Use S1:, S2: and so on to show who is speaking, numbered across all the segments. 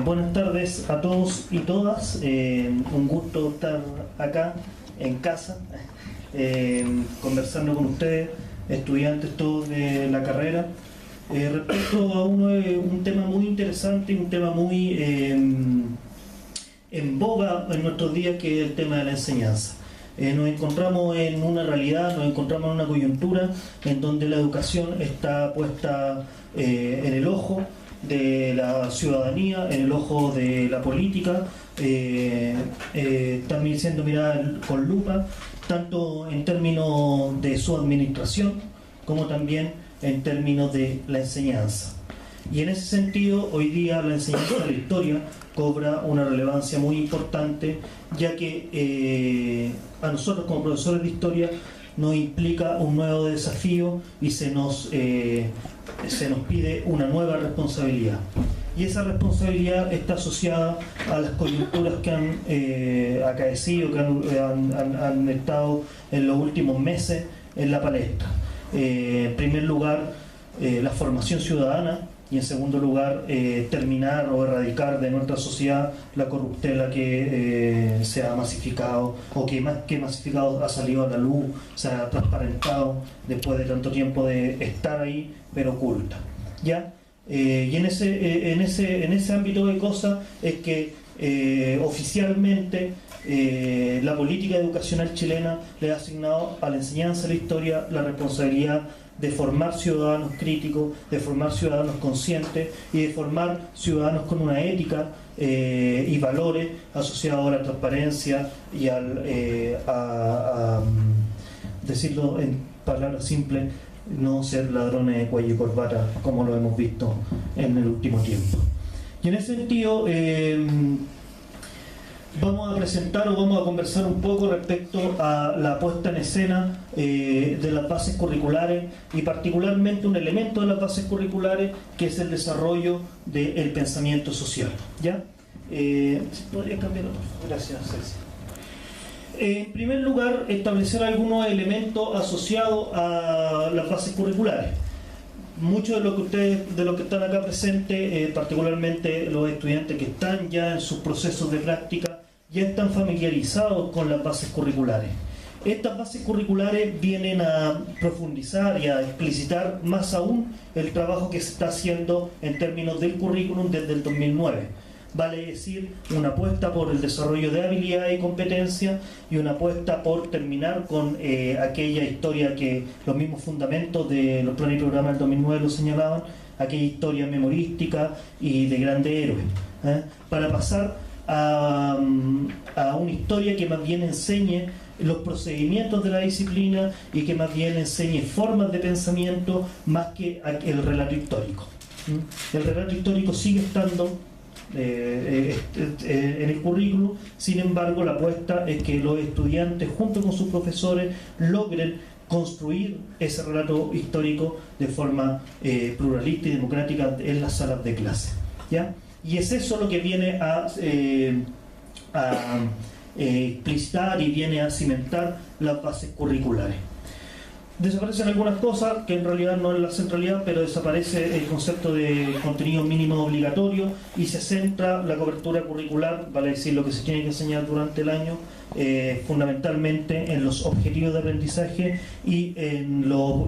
S1: Buenas tardes a todos y todas. Un gusto estar acá en casa, conversando con ustedes, estudiantes todos de la carrera, respecto a un tema muy interesante, un tema muy en boga en nuestros días, que es el tema de la enseñanza. Nos encontramos en una realidad, nos encontramos en una coyuntura en donde la educación está puesta en el ojo de la ciudadanía, en el ojo de la política, también siendo mirada con lupa, tanto en términos de su administración como también en términos de la enseñanza. Y en ese sentido, hoy día la enseñanza de la historia cobra una relevancia muy importante, ya que a nosotros como profesores de historia nos implica un nuevo desafío y se nos pide una nueva responsabilidad. Y esa responsabilidad está asociada a las coyunturas que han acaecido, que han estado en los últimos meses en la palestra. En primer lugar, la formación ciudadana, y en segundo lugar, terminar o erradicar de nuestra sociedad la corruptela que se ha masificado, o que más que masificado ha salido a la luz, se ha transparentado después de tanto tiempo de estar ahí pero oculta, ¿ya? Y en ese ámbito de cosas es que oficialmente la política educacional chilena le ha asignado a la enseñanza de la historia la responsabilidad de formar ciudadanos críticos, de formar ciudadanos conscientes y de formar ciudadanos con una ética y valores asociados a la transparencia y a decirlo en palabras simples, no ser ladrones de cuello y corbata como lo hemos visto en el último tiempo. Y en ese sentido vamos a presentar o vamos a conversar un poco respecto a la puesta en escena de las bases curriculares, y particularmente un elemento de las bases curriculares que es el desarrollo del pensamiento social, ¿ya? ¿Podría cambiarlo? Gracias, Ceci. En primer lugar, establecer algunos elementos asociados a las bases curriculares. Muchos de los que están acá presentes, particularmente los estudiantes que están ya en sus procesos de práctica, ya están familiarizados con las bases curriculares. Estas bases curriculares vienen a profundizar y a explicitar más aún el trabajo que se está haciendo en términos del currículum desde el 2009. Vale decir, una apuesta por el desarrollo de habilidades y competencias, y una apuesta por terminar con aquella historia que los mismos fundamentos de los planes y programas del 2009 lo señalaban, aquella historia memorística y de grandes héroes, para pasar a una historia que más bien enseñe los procedimientos de la disciplina y que más bien enseñe formas de pensamiento más que el relato histórico. El relato histórico sigue estando en el currículum, sin embargo la apuesta es que los estudiantes junto con sus profesores logren construir ese relato histórico de forma pluralista y democrática en las salas de clase, ¿ya? Y es eso lo que viene a explicitar y viene a cimentar las bases curriculares. Desaparecen algunas cosas que en realidad no es la centralidad, pero desaparece el concepto de contenido mínimo obligatorio y se centra la cobertura curricular, vale decir lo que se tiene que enseñar durante el año, fundamentalmente en los objetivos de aprendizaje y en los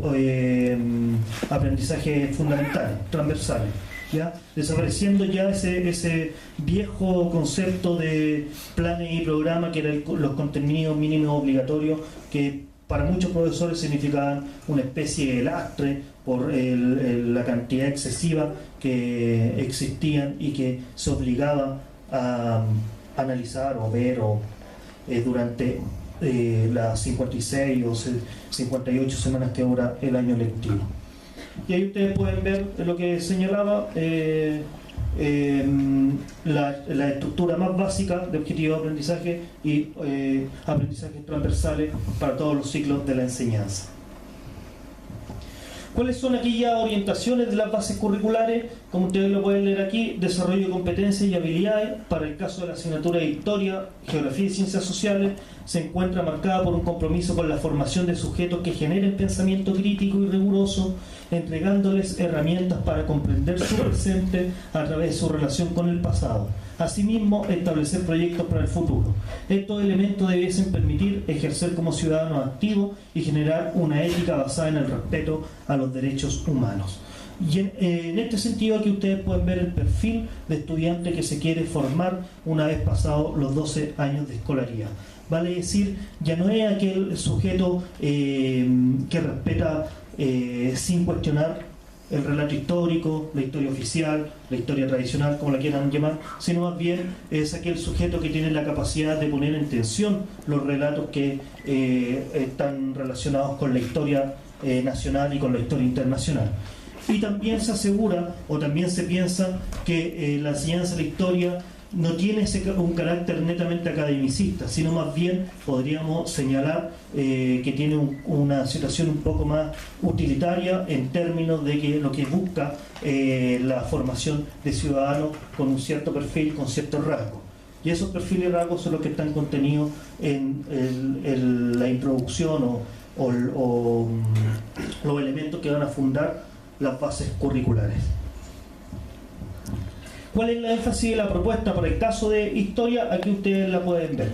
S1: aprendizajes fundamentales, transversales, ¿ya? Desapareciendo ya ese viejo concepto de planes y programas que eran los contenidos mínimos obligatorios, que para muchos profesores significaban una especie de lastre por la cantidad excesiva que existían y que se obligaba a analizar o ver durante las 56 o 58 semanas que dura el año lectivo. Y ahí ustedes pueden ver lo que señalaba, la estructura más básica de objetivos de aprendizaje y aprendizajes transversales para todos los ciclos de la enseñanza. ¿Cuáles son aquellas orientaciones de las bases curriculares? Como ustedes lo pueden leer aquí: desarrollo de competencias y habilidades. Para el caso de la asignatura de Historia, Geografía y Ciencias Sociales, se encuentra marcada por un compromiso con la formación de sujetos que generen pensamiento crítico y riguroso, entregándoles herramientas para comprender su presente a través de su relación con el pasado. Asimismo, establecer proyectos para el futuro. Estos elementos debiesen permitir ejercer como ciudadanos activos y generar una ética basada en el respeto a los derechos humanos. Y en este sentido, aquí ustedes pueden ver el perfil de estudiante que se quiere formar una vez pasados los 12 años de escolaridad. Vale decir, ya no es aquel sujeto que respeta sin cuestionar el relato histórico, la historia oficial, la historia tradicional, como la quieran llamar, sino más bien es aquel sujeto que tiene la capacidad de poner en tensión los relatos que están relacionados con la historia nacional y con la historia internacional. Y también se asegura, o también se piensa, que la enseñanza de la historia no tiene un carácter netamente academicista, sino más bien podríamos señalar que tiene una situación un poco más utilitaria en términos de que lo que busca la formación de ciudadanos con un cierto perfil, con ciertos rasgos. Y esos perfiles y rasgos son los que están contenidos en la introducción o los elementos que van a fundar las bases curriculares. ¿Cuál es la énfasis de la propuesta para el caso de historia? Aquí ustedes la pueden ver.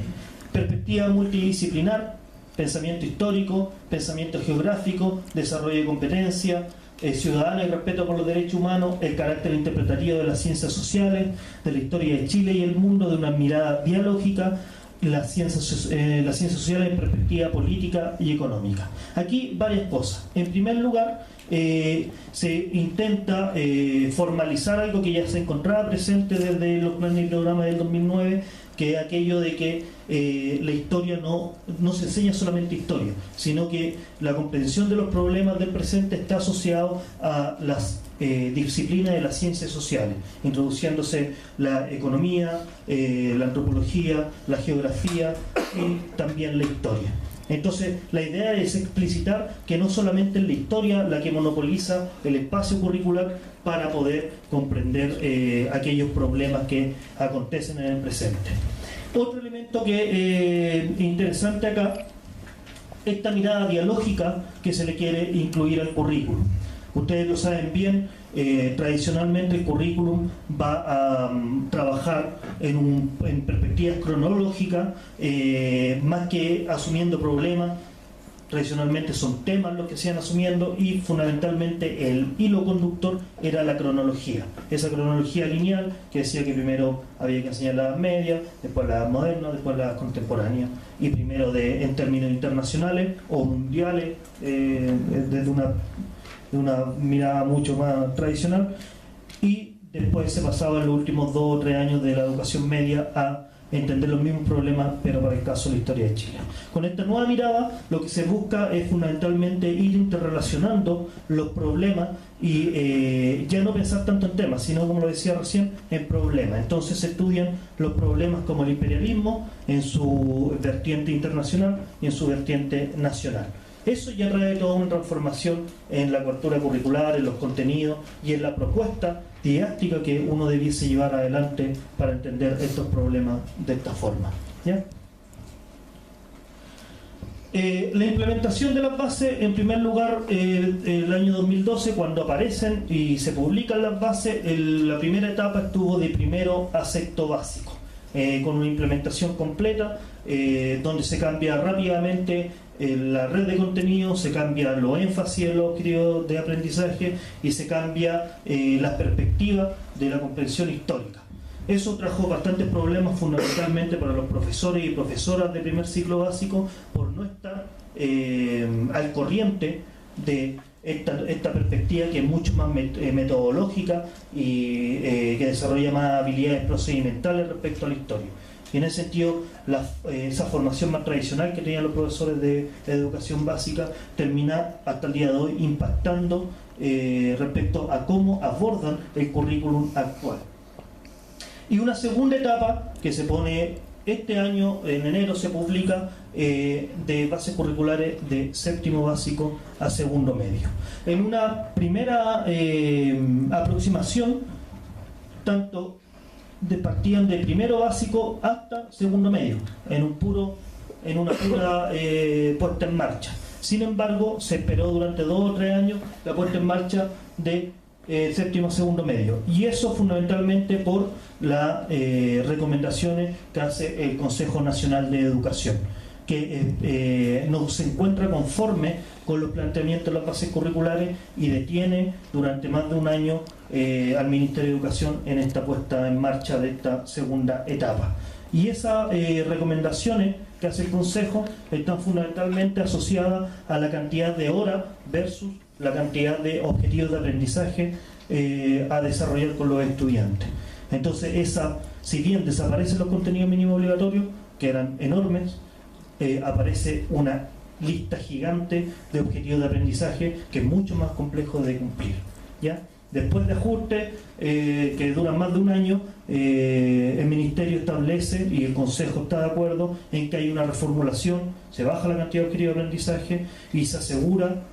S1: Perspectiva multidisciplinar, pensamiento histórico, pensamiento geográfico, desarrollo de competencia, ciudadana y respeto por los derechos humanos, el carácter interpretativo de las ciencias sociales, de la historia de Chile y el mundo, de una mirada dialógica, las ciencias sociales en perspectiva política y económica. Aquí varias cosas. En primer lugar, se intenta formalizar algo que ya se encontraba presente desde los planes y programas del 2009, que es aquello de que la historia no se enseña solamente historia, sino que la comprensión de los problemas del presente está asociado a las disciplinas de las ciencias sociales, introduciéndose la economía, la antropología, la geografía y también la historia. Entonces, la idea es explicitar que no solamente es la historia la que monopoliza el espacio curricular para poder comprender aquellos problemas que acontecen en el presente. Otro elemento que es interesante acá, esta mirada dialógica que se le quiere incluir al currículum. Ustedes lo saben bien, tradicionalmente el currículum va a trabajar en perspectivas cronológicas, más que asumiendo problemas. Tradicionalmente son temas los que se iban asumiendo y fundamentalmente el hilo conductor era la cronología. Esa cronología lineal que decía que primero había que enseñar la Edad Media, después la Edad Moderna, después la contemporánea y primero en términos internacionales o mundiales, desde una mirada mucho más tradicional, y después se pasaba en los últimos 2 o 3 años de la educación media a entender los mismos problemas, pero para el caso de la historia de Chile. Con esta nueva mirada, lo que se busca es fundamentalmente ir interrelacionando los problemas y ya no pensar tanto en temas, sino, como lo decía recién, en problemas. Entonces se estudian los problemas como el imperialismo en su vertiente internacional y en su vertiente nacional. Eso ya trae toda una transformación en la cobertura curricular, en los contenidos y en la propuesta didáctica que uno debiese llevar adelante para entender estos problemas de esta forma. ¿Ya? La implementación de las bases, en primer lugar, el año 2012, cuando aparecen y se publican las bases, la primera etapa estuvo de primero a sexto básico, con una implementación completa, donde se cambia rápidamente la red de contenido, se cambia los énfasis en los objetivos de aprendizaje y se cambia la perspectiva de la comprensión histórica. Eso trajo bastantes problemas fundamentalmente para los profesores y profesoras de primer ciclo básico por no estar al corriente de esta perspectiva, que es mucho más metodológica y que desarrolla más habilidades procedimentales respecto a la historia. Y en ese sentido, esa formación más tradicional que tenían los profesores de educación básica termina hasta el día de hoy impactando respecto a cómo abordan el currículum actual. Y una segunda etapa que se pone este año, en enero, se publica de bases curriculares de séptimo básico a segundo medio. En una primera aproximación, tanto partían de primero básico hasta segundo medio, en una pura puesta en marcha. Sin embargo, se esperó durante 2 o 3 años la puesta en marcha de séptimo segundo medio, y eso fundamentalmente por las recomendaciones que hace el Consejo Nacional de Educación, que no se encuentra conforme con los planteamientos de las bases curriculares y detiene durante más de un año al Ministerio de Educación en esta puesta en marcha de esta segunda etapa. Y esas recomendaciones que hace el Consejo están fundamentalmente asociadas a la cantidad de horas versus la cantidad de objetivos de aprendizaje a desarrollar con los estudiantes. Entonces, si bien desaparecen los contenidos mínimos obligatorios, que eran enormes, aparece una lista gigante de objetivos de aprendizaje que es mucho más complejo de cumplir, ¿ya? Después de ajustes que duran más de un año, el Ministerio establece, y el Consejo está de acuerdo, en que hay una reformulación, se baja la cantidad de objetivos de aprendizaje y se asegura,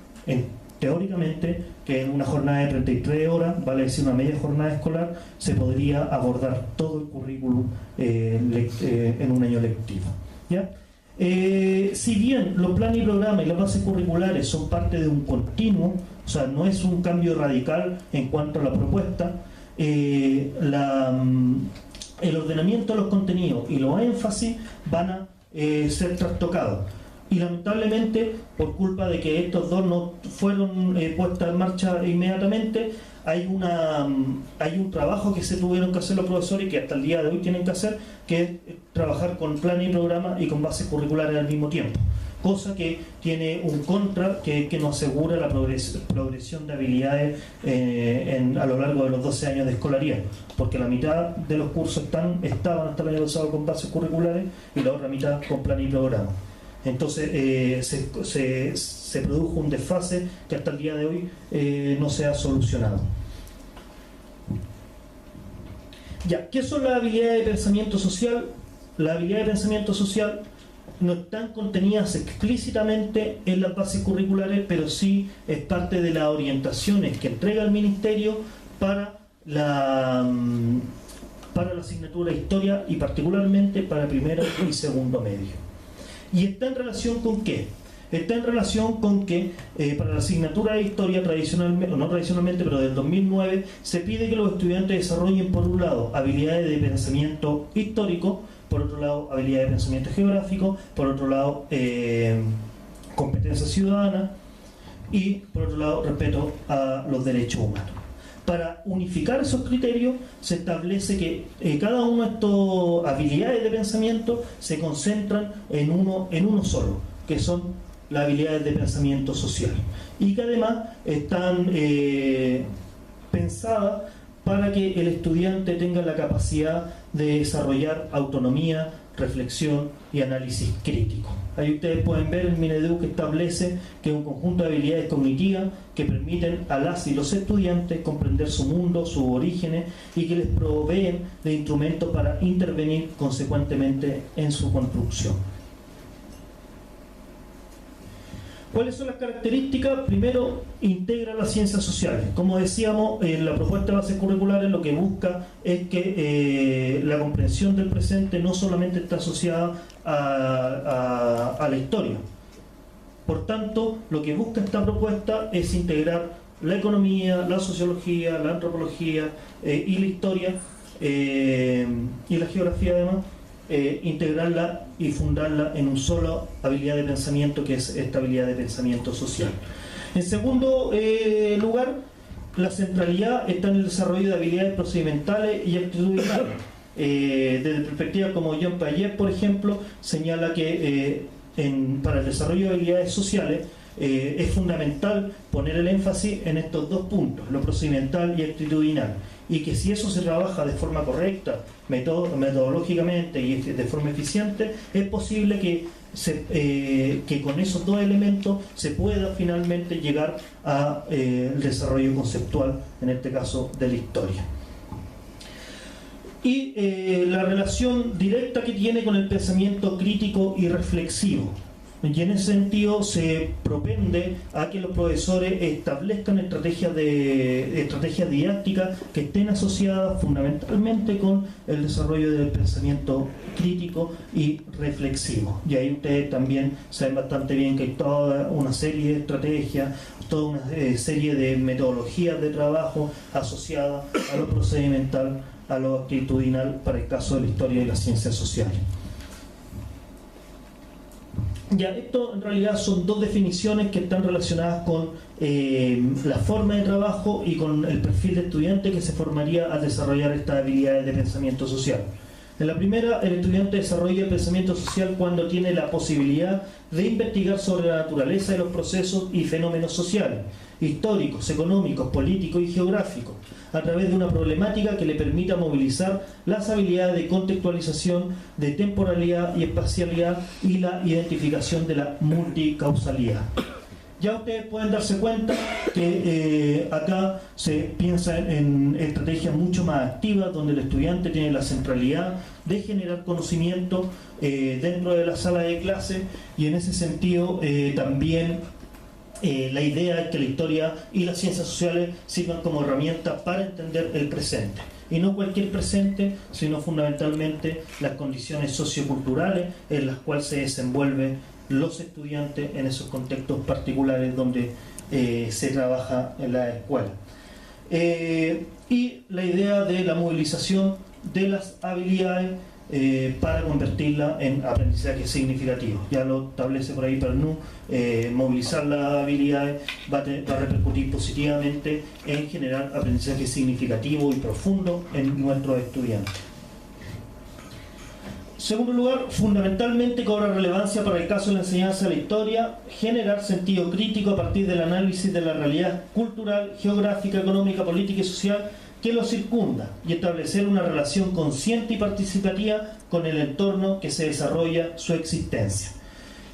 S1: teóricamente, que en una jornada de 33 horas, vale decir una media jornada escolar, se podría abordar todo el currículum en un año lectivo, ¿ya? Si bien los planes y programas y las bases curriculares son parte de un continuo, o sea, no es un cambio radical en cuanto a la propuesta, el ordenamiento de los contenidos y los énfasis van a ser trastocados. Y lamentablemente, por culpa de que estos dos no fueron puestos en marcha inmediatamente, hay un trabajo que se tuvieron que hacer los profesores y que hasta el día de hoy tienen que hacer, que es trabajar con planes y programas y con bases curriculares al mismo tiempo, cosa que tiene un contra que no asegura la progresión de habilidades a lo largo de los 12 años de escolaridad, porque la mitad de los cursos estaban hasta el año pasado con bases curriculares y la otra mitad con planes y programas. Entonces se produjo un desfase que hasta el día de hoy no se ha solucionado. Ya, ¿qué son las habilidades de pensamiento social? Las habilidades de pensamiento social no están contenidas explícitamente en las bases curriculares, pero sí es parte de las orientaciones que entrega el Ministerio para la asignatura de Historia y particularmente para primero y segundo medio. ¿Y está en relación con qué? Está en relación con que para la asignatura de Historia, tradicionalmente, o no tradicionalmente, pero del 2009, se pide que los estudiantes desarrollen, por un lado, habilidades de pensamiento histórico, por otro lado, habilidades de pensamiento geográfico, por otro lado, competencia ciudadana y, por otro lado, respeto a los derechos humanos. Para unificar esos criterios se establece que cada una de estas habilidades de pensamiento se concentran en uno solo, que son las habilidades de pensamiento social, y que además están pensadas para que el estudiante tenga la capacidad de desarrollar autonomía, reflexión y análisis crítico. Ahí ustedes pueden ver el Minedu que establece que es un conjunto de habilidades cognitivas que permiten a las y los estudiantes comprender su mundo, sus orígenes, y que les proveen de instrumentos para intervenir consecuentemente en su construcción. ¿Cuáles son las características? Primero, integra las ciencias sociales. Como decíamos, la propuesta de bases curriculares lo que busca es que la comprensión del presente no solamente está asociada a la historia. Por tanto, lo que busca esta propuesta es integrar la economía, la sociología, la antropología y la historia y la geografía además, integrarla y fundarla en un solo habilidad de pensamiento, que es esta habilidad de pensamiento social. En segundo lugar, la centralidad está en el desarrollo de habilidades procedimentales y actitudinales. Desde perspectivas como John Piaget, por ejemplo, señala que para el desarrollo de habilidades sociales es fundamental poner el énfasis en estos dos puntos, lo procedimental y actitudinal, y que si eso se trabaja de forma correcta, metodológicamente y de forma eficiente, es posible que con esos dos elementos se pueda finalmente llegar al desarrollo conceptual, en este caso de la historia. y la relación directa que tiene con el pensamiento crítico y reflexivo. Y en ese sentido se propende a que los profesores establezcan estrategias didácticas que estén asociadas fundamentalmente con el desarrollo del pensamiento crítico y reflexivo. Y ahí ustedes también saben bastante bien que hay toda una serie de estrategias, toda una serie de metodologías de trabajo asociadas a lo procedimental, a lo actitudinal para el caso de la historia y las ciencias sociales. Ya, esto en realidad son dos definiciones que están relacionadas con la forma de trabajo y con el perfil de estudiante que se formaría al desarrollar estas habilidades de pensamiento social. En la primera, el estudiante desarrolla el pensamiento social cuando tiene la posibilidad de investigar sobre la naturaleza de los procesos y fenómenos sociales, históricos, económicos, políticos y geográficos, a través de una problemática que le permita movilizar las habilidades de contextualización, de temporalidad y espacialidad y la identificación de la multicausalidad. Ya ustedes pueden darse cuenta que acá se piensa en estrategias mucho más activas, donde el estudiante tiene la centralidad de generar conocimiento dentro de la sala de clase, y en ese sentido también la idea es que la historia y las ciencias sociales sirvan como herramientas para entender el presente. Y no cualquier presente, sino fundamentalmente las condiciones socioculturales en las cuales se desenvuelven los estudiantes en esos contextos particulares donde se trabaja en la escuela. Y la idea de la movilización de las habilidades para convertirla en aprendizaje significativo. Ya lo establece por ahí Pernu, movilizar las habilidades va a repercutir positivamente en generar aprendizaje significativo y profundo en nuestros estudiantes. Segundo lugar, fundamentalmente cobra relevancia para el caso de la enseñanza de la historia, generar sentido crítico a partir del análisis de la realidad cultural, geográfica, económica, política y social que lo circunda, y establecer una relación consciente y participativa con el entorno que se desarrolla su existencia.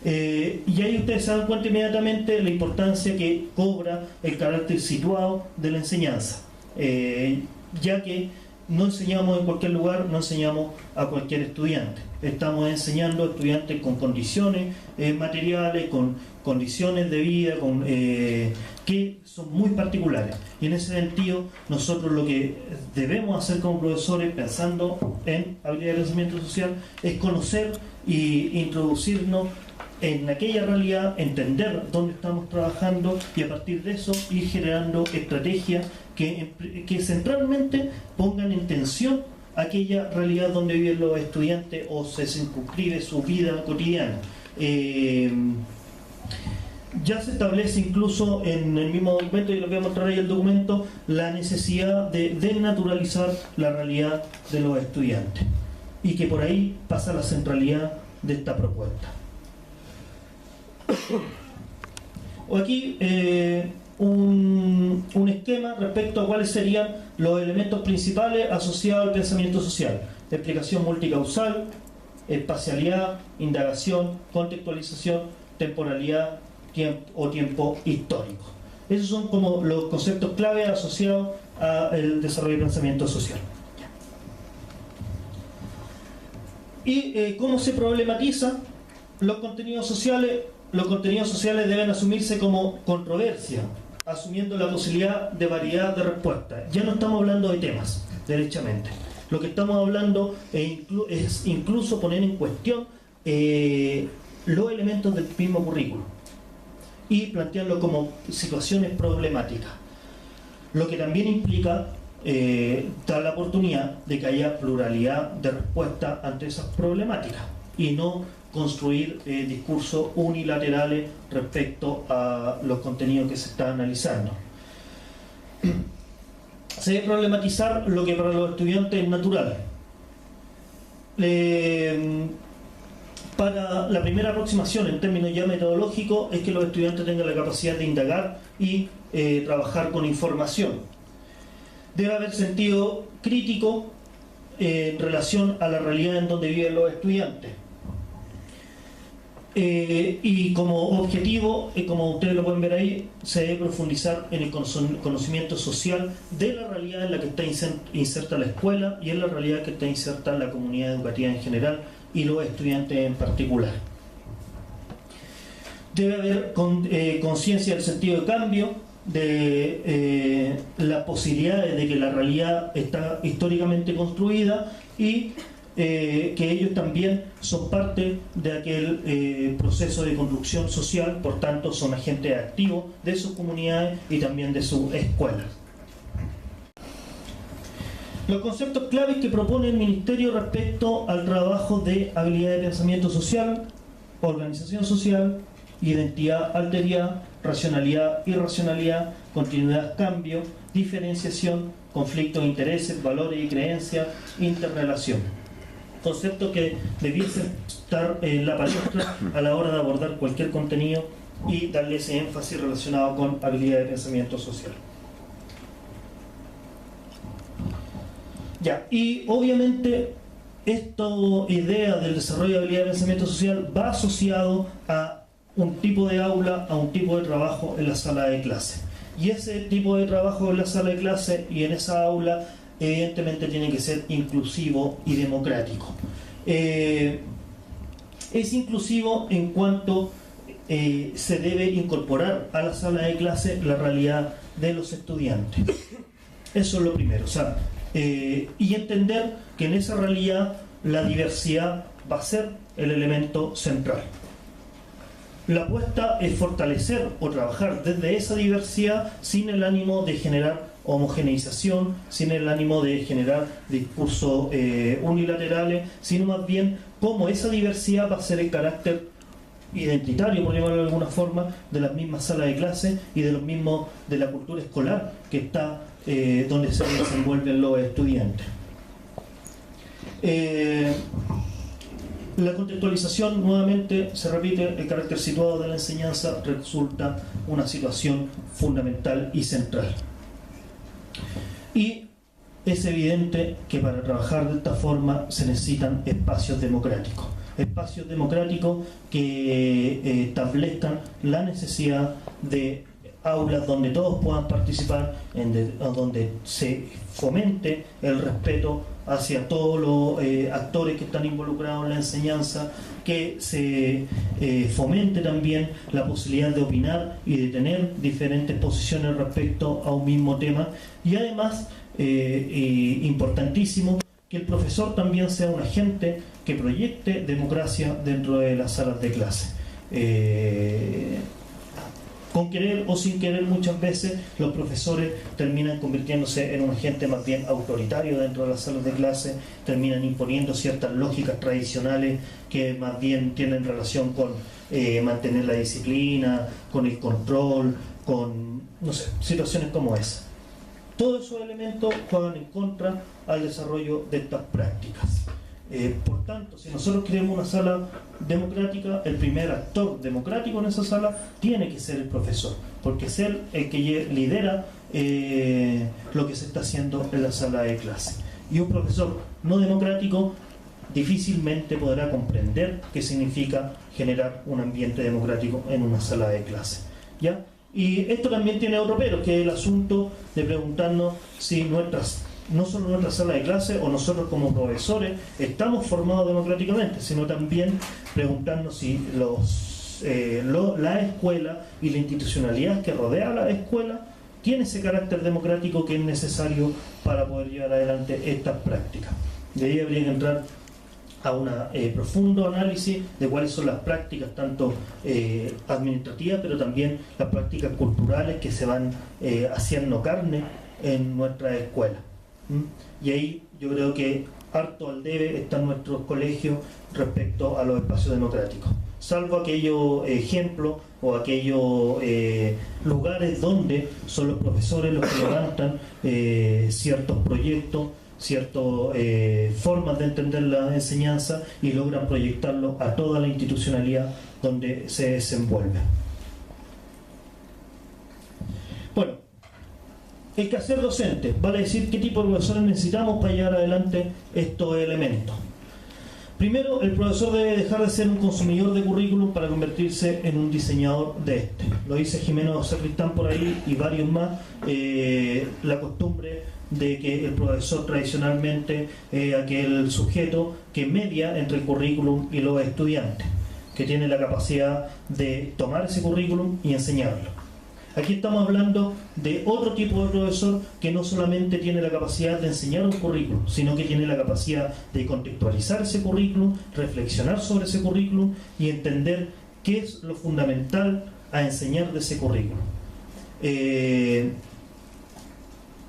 S1: Y ahí ustedes se dan cuenta inmediatamente de la importancia que cobra el carácter situado de la enseñanza, ya que no enseñamos en cualquier lugar, no enseñamos a cualquier estudiante. Estamos enseñando a estudiantes con condiciones materiales, con condiciones de vida, que son muy particulares. Y en ese sentido, nosotros lo que debemos hacer como profesores, pensando en habilidad de pensamiento social, es conocer y introducirnos en aquella realidad, entender dónde estamos trabajando y a partir de eso ir generando estrategias que centralmente pongan en tensión aquella realidad donde viven los estudiantes o se circunscribe su vida cotidiana. Ya se establece incluso en el mismo documento, y lo voy a mostrar ahí el documento, la necesidad de desnaturalizar la realidad de los estudiantes, y que por ahí pasa la centralidad de esta propuesta. O aquí un esquema respecto a cuáles serían los elementos principales asociados al pensamiento social: explicación multicausal, espacialidad, indagación, contextualización, temporalidad o tiempo histórico. Esos son como los conceptos clave asociados al desarrollo del pensamiento social. ¿Y cómo se problematiza los contenidos sociales? Los contenidos sociales deben asumirse como controversia, asumiendo la posibilidad de variedad de respuestas. Ya no estamos hablando de temas, derechamente. Lo que estamos hablando es incluso poner en cuestión los elementos del mismo currículo y plantearlo como situaciones problemáticas. Lo que también implica dar la oportunidad de que haya pluralidad de respuestas ante esas problemáticas y no construir discursos unilaterales respecto a los contenidos que se están analizando. Se debe problematizar lo que para los estudiantes es natural. Para la primera aproximación en términos ya metodológicos es que los estudiantes tengan la capacidad de indagar y trabajar con información. Debe haber sentido crítico en relación a la realidad en donde viven los estudiantes. Y como objetivo, como ustedes lo pueden ver ahí, se debe profundizar en el conocimiento social de la realidad en la que está inserta la escuela y en la realidad que está inserta la comunidad educativa en general y los estudiantes en particular. Debe haber conciencia del sentido de cambio, de las posibilidades de que la realidad está históricamente construida y que ellos también son parte de aquel proceso de construcción social, por tanto son agentes activos de sus comunidades y también de sus escuelas. Los conceptos claves que propone el Ministerio respecto al trabajo de habilidad de pensamiento social, organización social, identidad, alteridad, racionalidad, irracionalidad, continuidad, cambio, diferenciación, conflicto de intereses, valores y creencias, interrelación. Conceptos que debiesen estar en la palestra a la hora de abordar cualquier contenido y darle ese énfasis relacionado con habilidad de pensamiento social. Ya, y obviamente esta idea del desarrollo de habilidad de pensamiento social va asociado a un tipo de aula, a un tipo de trabajo en la sala de clase. Y ese tipo de trabajo en la sala de clase y en esa aula evidentemente tiene que ser inclusivo y democrático. Es inclusivo en cuanto se debe incorporar a la sala de clase la realidad de los estudiantes. Eso es lo primero. O sea, y entender que en esa realidad la diversidad va a ser el elemento central. La apuesta es fortalecer o trabajar desde esa diversidad sin el ánimo de generar homogeneización, sin el ánimo de generar discursos unilaterales, sino más bien cómo esa diversidad va a ser el carácter identitario, por llamarlo de alguna forma, de las mismas salas de clase y de la cultura escolar que está donde se desenvuelven los estudiantes. La contextualización, nuevamente, se repite, el carácter situado de la enseñanza resulta una situación fundamental y central. Y es evidente que para trabajar de esta forma se necesitan espacios democráticos. Espacios democráticos que establezcan la necesidad de aulas donde todos puedan participar, donde se fomente el respeto hacia todos los actores que están involucrados en la enseñanza, que se fomente también la posibilidad de opinar y de tener diferentes posiciones respecto a un mismo tema, y además, importantísimo, que el profesor también sea un agente que proyecte democracia dentro de las salas de clase. Con querer o sin querer, muchas veces los profesores terminan convirtiéndose en un agente más bien autoritario dentro de las salas de clase, terminan imponiendo ciertas lógicas tradicionales que más bien tienen relación con mantener la disciplina, con el control, con, no sé, situaciones como esa. Todos esos elementos juegan en contra al desarrollo de estas prácticas. Por tanto, si nosotros queremos una sala democrática, el primer actor democrático en esa sala tiene que ser el profesor, porque es él el que lidera lo que se está haciendo en la sala de clase. Y un profesor no democrático difícilmente podrá comprender qué significa generar un ambiente democrático en una sala de clase, ¿ya? Y esto también tiene otro pero, que es el asunto de preguntarnos si no solo nuestra sala de clase o nosotros como profesores estamos formados democráticamente, sino también preguntarnos si la escuela y la institucionalidad que rodea a la escuela tiene ese carácter democrático que es necesario para poder llevar adelante estas prácticas. De ahí habría que entrar a un profundo análisis de cuáles son las prácticas, tanto administrativas, pero también las prácticas culturales que se van haciendo carne en nuestra escuela. Y ahí yo creo que harto al debe están nuestros colegios respecto a los espacios democráticos, salvo aquellos ejemplos o aquellos lugares donde son los profesores los que levantan ciertos proyectos, ciertas formas de entender la enseñanza y logran proyectarlo a toda la institucionalidad donde se desenvuelve. Bueno, el quehacer docente, vale decir qué tipo de profesores necesitamos para llevar adelante estos elementos. Primero, el profesor debe dejar de ser un consumidor de currículum para convertirse en un diseñador de este. Lo dice Jimeno Sacristán por ahí y varios más. La costumbre de que el profesor tradicionalmente es aquel sujeto que media entre el currículum y los estudiantes, que tiene la capacidad de tomar ese currículum y enseñarlo. Aquí estamos hablando de otro tipo de profesor que no solamente tiene la capacidad de enseñar un currículum, sino que tiene la capacidad de contextualizar ese currículum, reflexionar sobre ese currículum y entender qué es lo fundamental a enseñar de ese currículum.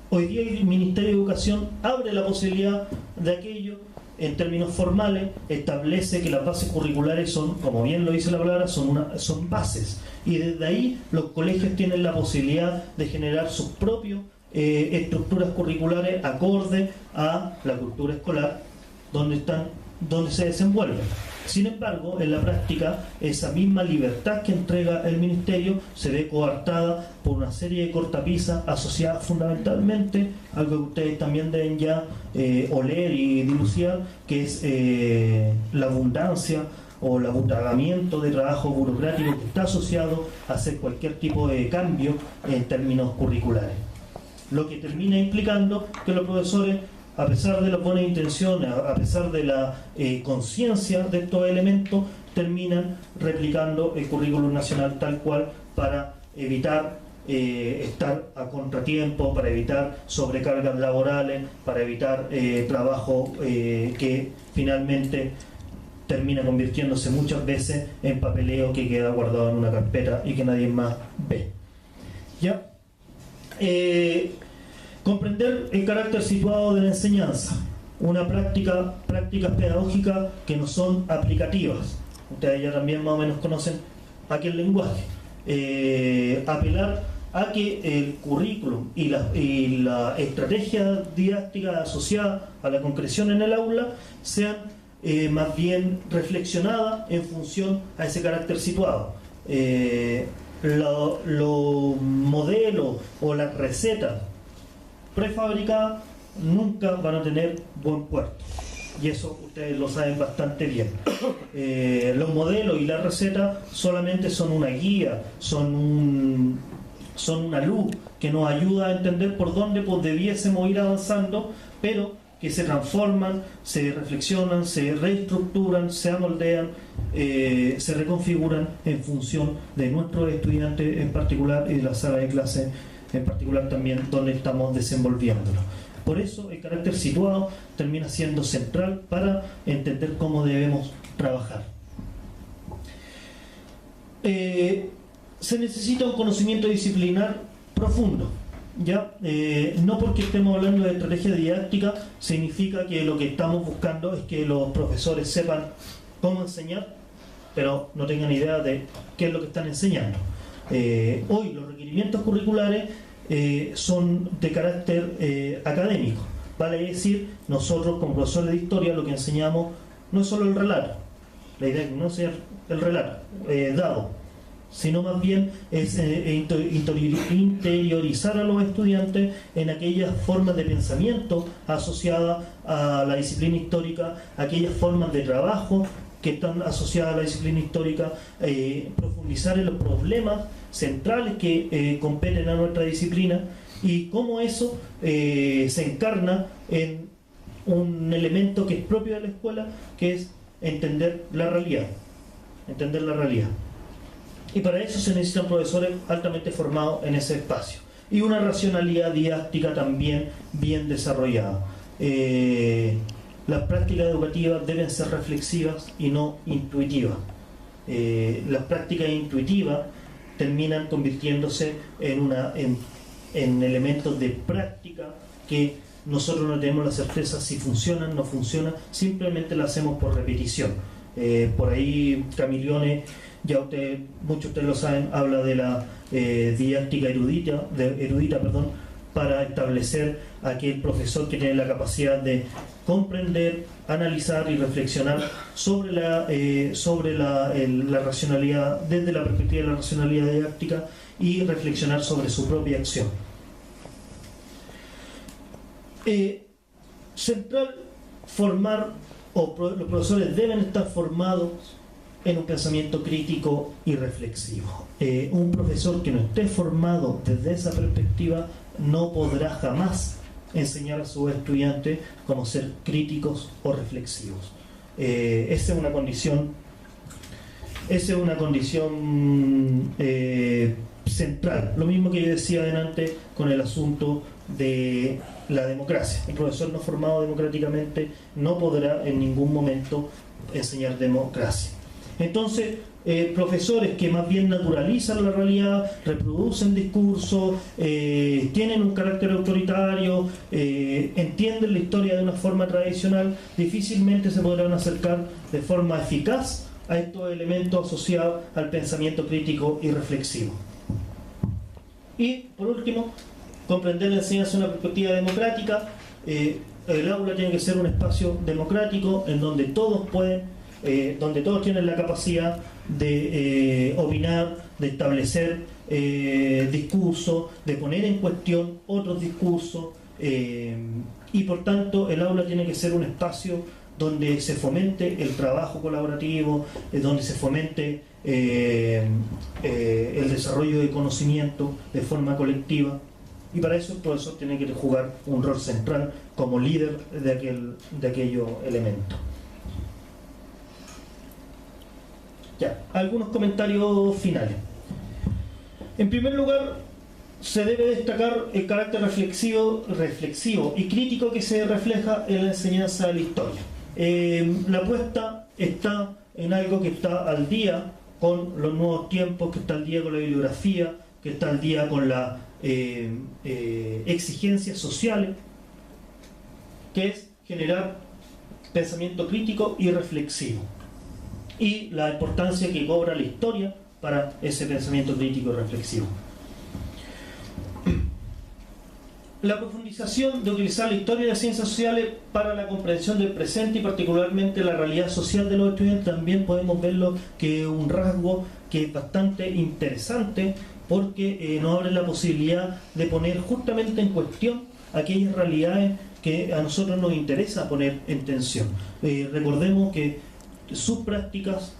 S1: Hoy día el Ministerio de Educación abre la posibilidad de aquello. En términos formales, establece que las bases curriculares son, como bien lo dice la palabra, son bases. Y desde ahí los colegios tienen la posibilidad de generar sus propias estructuras curriculares acorde a la cultura escolar donde se desenvuelven. Sin embargo, en la práctica, esa misma libertad que entrega el Ministerio se ve coartada por una serie de cortapisas asociadas fundamentalmente a algo que ustedes también deben ya oler y dilucidar, que es la abundancia o el abundamiento de trabajo burocrático que está asociado a hacer cualquier tipo de cambio en términos curriculares. Lo que termina implicando que los profesores, a pesar de las buenas intenciones, a pesar de la conciencia de estos elementos, terminan replicando el currículum nacional tal cual para evitar estar a contratiempo, para evitar sobrecargas laborales, para evitar trabajo que finalmente termina convirtiéndose muchas veces en papeleo que queda guardado en una carpeta y que nadie más ve. ¿Ya? Comprender el carácter situado de la enseñanza, prácticas pedagógicas que no son aplicativas. Ustedes ya también más o menos conocen aquel lenguaje. Apelar a que el currículum y la estrategia didáctica asociada a la concreción en el aula sean más bien reflexionadas en función a ese carácter situado. Los modelos o las recetas prefabricadas nunca van a tener buen puerto, y eso ustedes lo saben bastante bien. Los modelos y las recetas solamente son una guía, son una luz que nos ayuda a entender por dónde debiésemos ir avanzando, pero que se transforman, se reflexionan, se reestructuran, se amoldean, se reconfiguran en función de nuestros estudiantes en particular y de la sala de clase en particular también donde estamos desenvolviéndolo. Por eso el carácter situado termina siendo central para entender cómo debemos trabajar. Se necesita un conocimiento disciplinar profundo, ¿ya? No porque estemos hablando de estrategia didáctica significa que lo que estamos buscando es que los profesores sepan cómo enseñar, pero no tengan idea de qué es lo que están enseñando. Hoy los requerimientos curriculares son de carácter académico. Vale decir, nosotros como profesores de historia lo que enseñamos no es solo el relato, la idea es no ser el relato dado, sino más bien es interiorizar a los estudiantes en aquellas formas de pensamiento asociadas a la disciplina histórica, aquellas formas de trabajo que están asociadas a la disciplina histórica, profundizar en los problemas centrales que competen a nuestra disciplina y cómo eso se encarna en un elemento que es propio de la escuela, que es entender la realidad. Y para eso se necesitan profesores altamente formados en ese espacio y una racionalidad didáctica también bien desarrollada. Las prácticas educativas deben ser reflexivas y no intuitivas. Las prácticas intuitivas terminan convirtiéndose en elementos de práctica que nosotros no tenemos la certeza si funcionan o no funcionan, simplemente las hacemos por repetición. Por ahí Camilione, muchos de ustedes lo saben, habla de la didáctica erudita, para establecer aquel profesor que tiene la capacidad de comprender, analizar y reflexionar sobre la racionalidad, desde la perspectiva de la racionalidad didáctica, y reflexionar sobre su propia acción. Central formar los profesores deben estar formados en un pensamiento crítico y reflexivo. Un profesor que no esté formado desde esa perspectiva no podrá jamás enseñar a sus estudiantes cómo ser críticos o reflexivos. Esa es una condición central. Lo mismo que yo decía adelante con el asunto de la democracia. El profesor no formado democráticamente no podrá en ningún momento enseñar democracia. Entonces, profesores que más bien naturalizan la realidad, reproducen discursos, tienen un carácter autoritario, entienden la historia de una forma tradicional, difícilmente se podrán acercar de forma eficaz a estos elementos asociados al pensamiento crítico y reflexivo. Y, por último, comprender la enseñanza en una perspectiva democrática. El aula tiene que ser un espacio democrático en donde todos pueden donde todos tienen la capacidad de opinar, de establecer discursos, de poner en cuestión otros discursos, y por tanto el aula tiene que ser un espacio donde se fomente el trabajo colaborativo, donde se fomente el desarrollo de conocimiento de forma colectiva, y para eso el profesor tiene que jugar un rol central como líder de aquellos elementos. Ya, algunos comentarios finales. En primer lugar, se debe destacar el carácter reflexivo y crítico que se refleja en la enseñanza de la historia. La apuesta está en algo que está al día con los nuevos tiempos, que está al día con la bibliografía, que está al día con las exigencias sociales, que es generar pensamiento crítico y reflexivo, y la importancia que cobra la historia para ese pensamiento crítico y reflexivo. La profundización de utilizar la historia y las ciencias sociales para la comprensión del presente y particularmente la realidad social de los estudiantes también podemos verlo que es un rasgo que es bastante interesante, porque nos abre la posibilidad de poner justamente en cuestión aquellas realidades que a nosotros nos interesa poner en tensión. Recordemos que sus prácticas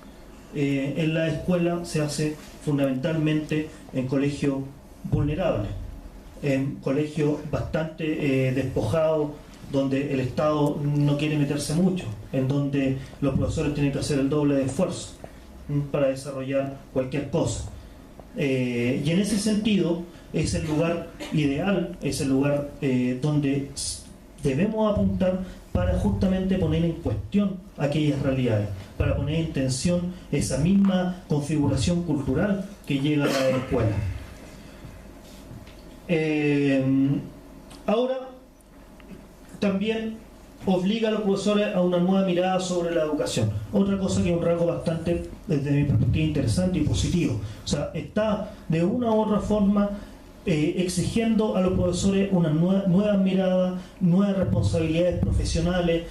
S1: en la escuela se hace fundamentalmente en colegios vulnerables, en colegios bastante despojados, donde el Estado no quiere meterse mucho, en donde los profesores tienen que hacer el doble de esfuerzo para desarrollar cualquier cosa. Y en ese sentido es el lugar ideal, es el lugar donde debemos apuntar para justamente poner en cuestión aquellas realidades, para poner en tensión esa misma configuración cultural que llega a la escuela. Ahora también obliga a los profesores a una nueva mirada sobre la educación. Otra cosa que es un rasgo bastante, desde mi perspectiva, interesante y positivo. O sea, está de una u otra forma exigiendo a los profesores una nueva mirada, nuevas responsabilidades profesionales,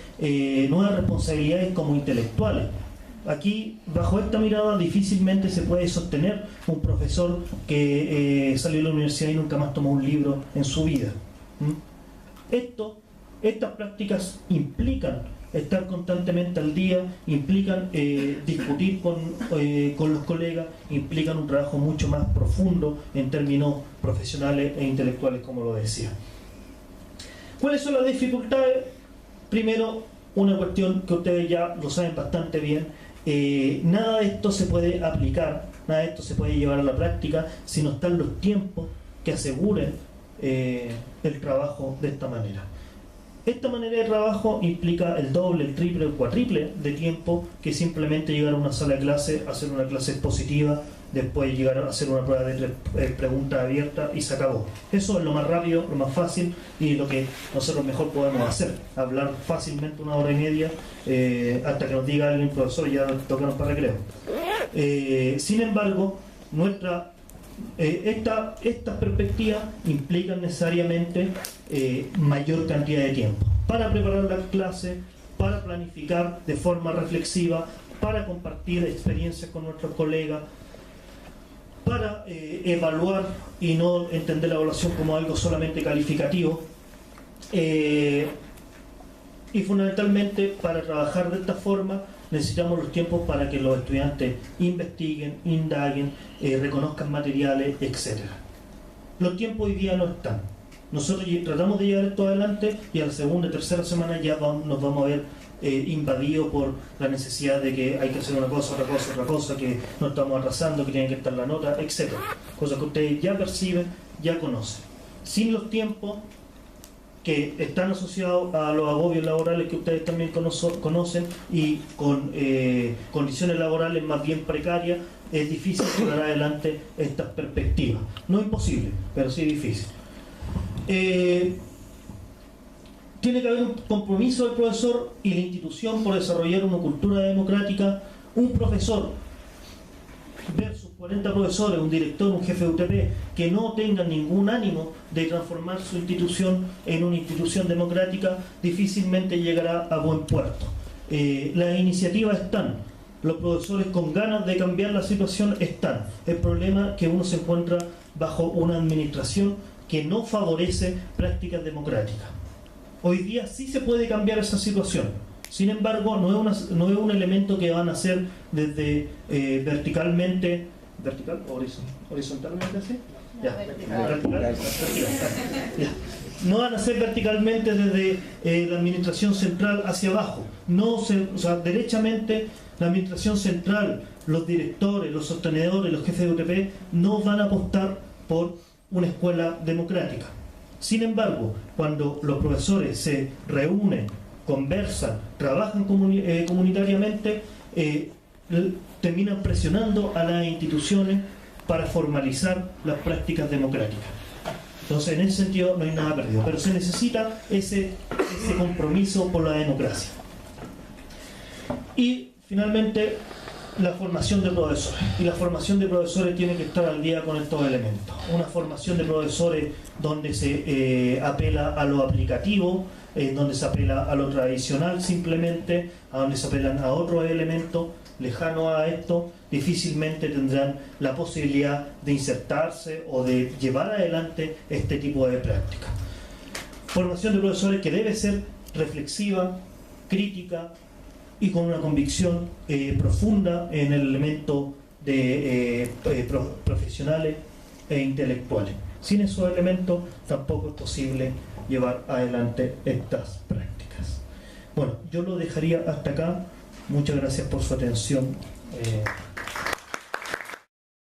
S1: nuevas responsabilidades como intelectuales. Aquí, bajo esta mirada, difícilmente se puede sostener un profesor que salió de la universidad y nunca más tomó un libro en su vida. Estas prácticas implican estar constantemente al día, implican discutir con los colegas, implican un trabajo mucho más profundo en términos profesionales e intelectuales, como lo decía. ¿Cuáles son las dificultades? Primero, una cuestión que ustedes ya lo saben bastante bien: nada de esto se puede aplicar, nada de esto se puede llevar a la práctica si no están los tiempos que aseguren el trabajo de esta manera. Esta manera de trabajo implica el doble, el triple, el cuatriple de tiempo que simplemente llegar a una sala de clase, hacer una clase expositiva, después llegar a hacer una prueba de preguntas abiertas y se acabó. Eso es lo más rápido, lo más fácil y lo que nosotros mejor podemos hacer. Hablar fácilmente 1 hora y media hasta que nos diga alguien: profesor, ya tocaron para recreo. Sin embargo, estas perspectivas implican necesariamente mayor cantidad de tiempo para preparar la clase, para planificar de forma reflexiva, para compartir experiencias con nuestros colegas, para evaluar y no entender la evaluación como algo solamente calificativo, Y fundamentalmente, para trabajar de esta forma, necesitamos los tiempos para que los estudiantes investiguen, indaguen, reconozcan materiales, etc. Los tiempos hoy día no están. Nosotros tratamos de llevar esto adelante y a la segunda y tercera semana ya nos vamos a ver invadidos por la necesidad de que hay que hacer una cosa, otra cosa, que nos estamos atrasando, que tiene que estar la nota, etc. Cosas que ustedes ya perciben, ya conocen. Sin los tiempos que están asociados a los agobios laborales que ustedes también conocen y con condiciones laborales más bien precarias, es difícil llevar adelante estas perspectivas. No imposible, pero sí difícil. Tiene que haber un compromiso del profesor y la institución por desarrollar una cultura democrática. Un profesor versus 40 profesores, un director, un jefe de UTP, que no tengan ningún ánimo de transformar su institución en una institución democrática, difícilmente llegará a buen puerto. Las iniciativas están, los profesores con ganas de cambiar la situación están. El problema es que uno se encuentra bajo una administración que no favorece prácticas democráticas. Hoy día sí se puede cambiar esa situación. Sin embargo, no es un elemento que van a hacer desde verticalmente, horizontalmente, ¿sí? Ya. Vertical. Ya. No van a ser verticalmente desde la administración central hacia abajo. Derechamente la administración central, los directores, los sostenedores, los jefes de UTP no van a apostar por una escuela democrática. Sin embargo, cuando los profesores se reúnen, conversan, trabajan comunitariamente, terminan presionando a las instituciones para formalizar las prácticas democráticas. Entonces, en ese sentido no hay nada perdido, pero se necesita ese compromiso por la democracia. Y finalmente, la formación de profesores. Y la formación de profesores tiene que estar al día con estos elementos. Una formación de profesores donde se apela a lo aplicativo, donde se apela a lo tradicional simplemente, a donde se apelan a otros elementos lejanos a esto, difícilmente tendrán la posibilidad de insertarse o de llevar adelante este tipo de práctica. Formación de profesores que debe ser reflexiva, crítica y con una convicción profunda en el elemento de profesionales e intelectuales. Sin esos elementos tampoco es posible llevar adelante estas prácticas. Bueno, yo lo dejaría hasta acá. Muchas gracias por su atención.